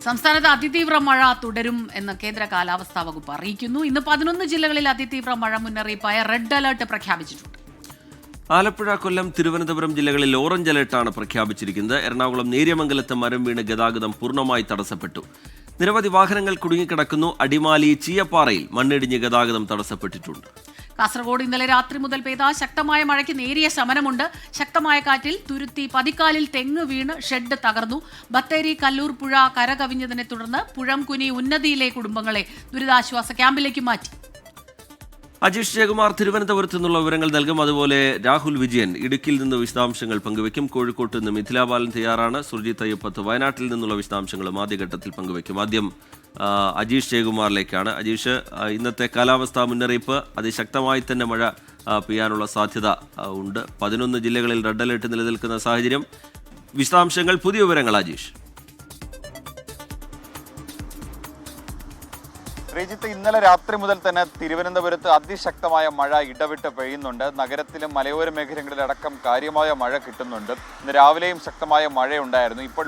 സംസ്ഥാനത്ത് അതിതീവ്ര മഴ തുടരും എന്ന് കേന്ദ്ര കാലാവസ്ഥാ വകുപ്പ് അറിയിക്കുന്നു. ഇന്ന് 11 ജില്ലകളിൽ അതിതീവ്ര മഴ മുന്നറിയിപ്പായ റെഡ് അലർട്ട് പ്രഖ്യാപിച്ചിട്ടുണ്ട്. ആലപ്പുഴ, കൊല്ലം, തിരുവനന്തപുരം ജില്ലകളിൽ ഓറഞ്ച് അലർട്ടാണ് പ്രഖ്യാപിച്ചിരിക്കുന്നത്. എറണാകുളം, നേര്യമംഗലത്ത് മരം വീണ് ഗതാഗതം പൂർണ്ണമായി തടസ്സപ്പെട്ടു. നിരവധി വാഹനങ്ങൾ കുടുങ്ങിക്കിടക്കുന്നു. അടിമാലി, ചീയപ്പാറയിൽ മണ്ണിടിഞ്ഞ് ഗതാഗതം തടസ്സപ്പെട്ടിട്ടുണ്ട്. കാസർഗോഡ് ഇന്നലെ രാത്രി മുതൽ പെയ്ത ശക്തമായ മഴയ്ക്ക് നേരിയ ശമനമുണ്ട്. ശക്തമായ കാറ്റിൽ തുരുത്തി പതിക്കാലിൽ തെങ്ങ് വീണ് ഷെഡ് തകർന്നു. ബത്തേരി കല്ലൂർ പുഴ കരകവിഞ്ഞതിനെ തുടർന്ന് പുഴംകുനി ഉന്നതിയിലെ കുടുംബങ്ങളെ ദുരിതാശ്വാസ ക്യാമ്പിലേക്ക് മാറ്റി. അജീഷ് ജയകുമാർ തിരുവനന്തപുരത്ത് നിന്നുള്ള വിവരങ്ങൾ നൽകും. അതുപോലെ രാഹുൽ വിജയൻ ഇടുക്കിയിൽ നിന്ന് വിശദാംശങ്ങൾ പങ്കുവയ്ക്കും. കോഴിക്കോട്ട് നിന്ന് മിഥില ബാലൻ തയ്യാറാണ്. സുർജിത് അയ്യപ്പത്ത് വയനാട്ടിൽ നിന്നുള്ള വിശദാംശങ്ങളും ആദ്യഘട്ടത്തിൽ പങ്കുവയ്ക്കും. ആദ്യം അജീഷ് ജയകുമാറിലേക്കാണ്. അജീഷ്, ഇന്നത്തെ കാലാവസ്ഥാ മുന്നറിയിപ്പ് അതിശക്തമായി തന്നെ മഴ പെയ്യാനുള്ള സാധ്യത ഉണ്ട്. 11 ജില്ലകളിൽ റെഡ് അലർട്ട് നിലനിൽക്കുന്ന സാഹചര്യം. വിശദാംശങ്ങൾ, പുതിയ വിവരങ്ങൾ അജീഷ്. ശ്രീജിത്ത്, ഇന്നലെ രാത്രി മുതൽ തന്നെ തിരുവനന്തപുരത്ത് അതിശക്തമായ മഴ ഇടവിട്ട് പെയ്യുന്നുണ്ട്. നഗരത്തിലും മലയോര മേഖലകളിലടക്കം കാര്യമായ മഴ കിട്ടുന്നുണ്ട്. ഇന്ന് രാവിലെയും ശക്തമായ മഴയുണ്ടായിരുന്നു. ഇപ്പോൾ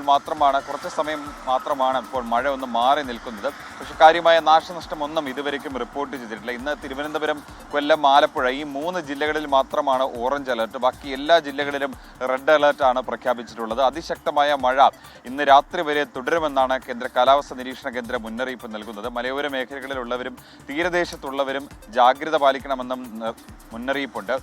കുറച്ച് സമയം മാത്രമാണ് ഇപ്പോൾ മഴ ഒന്ന് മാറി നിൽക്കുന്നത്. പക്ഷേ കാര്യമായ നാശനഷ്ടമൊന്നും ഇതുവരെയ്ക്കും റിപ്പോർട്ട് ചെയ്തിട്ടില്ല. ഇന്ന് തിരുവനന്തപുരം, കൊല്ലം, ആലപ്പുഴ ഈ 3 ജില്ലകളിൽ മാത്രമാണ് ഓറഞ്ച് അലർട്ട്. ബാക്കി എല്ലാ ജില്ലകളിലും റെഡ് അലർട്ടാണ് പ്രഖ്യാപിച്ചിട്ടുള്ളത്. അതിശക്തമായ മഴ ഇന്ന് രാത്രി വരെ തുടരുമെന്നാണ് കേന്ദ്ര കാലാവസ്ഥാ നിരീക്ഷണ കേന്ദ്രം മുന്നറിയിപ്പ് നൽകുന്നത്. മലയോര മേഖലകളിലുള്ളവരും തീരദേശത്തുള്ളവരും ജാഗ്രത പാലിക്കണമെന്നും മുന്നറിയിപ്പുണ്ട്.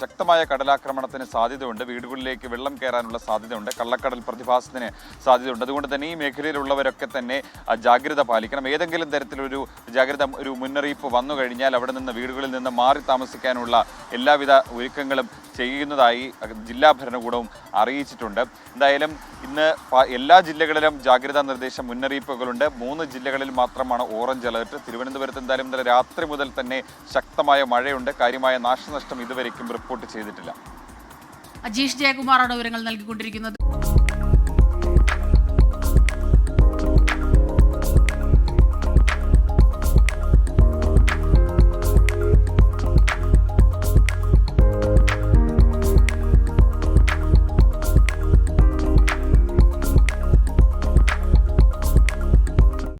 ശക്തമായ കടലാക്രമണത്തിന് സാധ്യതയുണ്ട്. വീടുകളിലേക്ക് വെള്ളം കയറാനുള്ള സാധ്യതയുണ്ട്. കള്ളക്കടൽ പ്രതിഭാസത്തിന് സാധ്യതയുണ്ട്. അതുകൊണ്ട് തന്നെ ഈ മേഖലയിലുള്ളവരൊക്കെ തന്നെ ജാഗ്രത പാലിക്കണം. ഏതെങ്കിലും തരത്തിലൊരു ഒരു മുന്നറിയിപ്പ് വന്നു കഴിഞ്ഞാൽ അവിടെ നിന്ന് വീടുകളിൽ നിന്ന് മാറി താമസിക്കാനുള്ള എല്ലാവിധ ഒരുക്കങ്ങളും ചെയ്യുന്നതായി ജില്ലാ ഭരണകൂടവും അറിയിച്ചിട്ടുണ്ട്. എന്തായാലും ഇന്ന് എല്ലാ ജില്ലകളിലും ജാഗ്രതാ നിർദ്ദേശം മുന്നറിയിപ്പുകളുണ്ട്. 3 ജില്ലകളിൽ മാത്രമാണ് ഓറഞ്ച് അലർട്ട്. തിരുവനന്തപുരത്ത് എന്തായാലും ഇന്നലെ രാത്രി മുതൽ തന്നെ ശക്തമായ മഴയുണ്ട്. കാര്യമായ നാശനഷ്ടം ഇതുവരെയ്ക്കും റിപ്പോർട്ട് ചെയ്തിട്ടില്ല. അജീഷ് ജയകുമാറാണ് വിവരങ്ങൾ നൽകിക്കൊണ്ടിരിക്കുന്നത്.